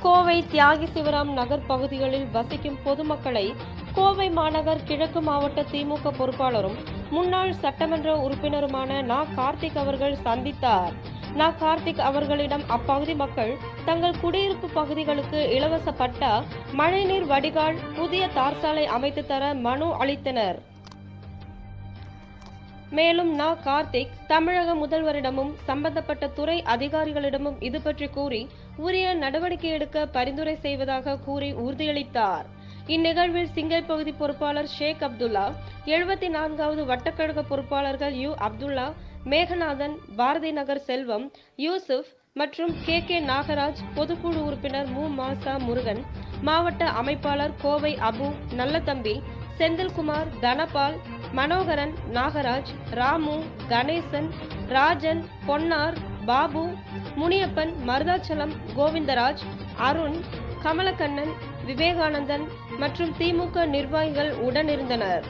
கோவை தியாகி சிவராம் நகர் பகுதிகளில் வசிக்கும் பொதுமக்களை கோவை மாநகர் கிழக்கு மாவட்ட திமுக பொறுப்பாளரும் முன்னாள் சட்டமன்ற உறுப்பினருமான கார்த்திக் அவர்கள் சந்தித்தார். கார்த்திக் அவர்களிடம் அப்பகுதி மக்கள் தங்கள் குடியிருப்பு பகுதிகளுக்கு இலவச பட்டா, மழைநீர் வடிகால், புதிய தார்சாலை அமைத்து தர மனு அளித்தனர். மேலும் கார்த்திக் தமிழக முதல்வரிடமும் சம்பந்தப்பட்ட துறை அதிகாரிகளிடமும் இது பற்றி கூறி உரிய நடவடிக்கை எடுக்க பரிந்துரை செய்வதாக கூறி உறுதியளித்தார். இந்நிகழ்வில் சிங்கை பகுதி பொறுப்பாளர் ஷேக் அப்துல்லா, 74வது வட்டக்கழக பொறுப்பாளர்கள் யு அப்துல்லா, மேகநாதன், பாரதி நகர் செல்வம், யூசுப் மற்றும் கே நாகராஜ், பொதுக்குழு உறுப்பினர் மாசா முருகன், மாவட்ட அமைப்பாளர் கோவை அபு, நல்லதம்பி, செந்தில்குமார், தனபால், மனோகரன், நாகராஜ், ராமு, கணேசன், ராஜன், பொன்னார், பாபு, முனியப்பன், மருதாச்சலம், கோவிந்தராஜ், அருண், கமலக்கண்ணன், விவேகானந்தன் மற்றும் திமுக நிர்வாகிகள் உடனிருந்தனர்.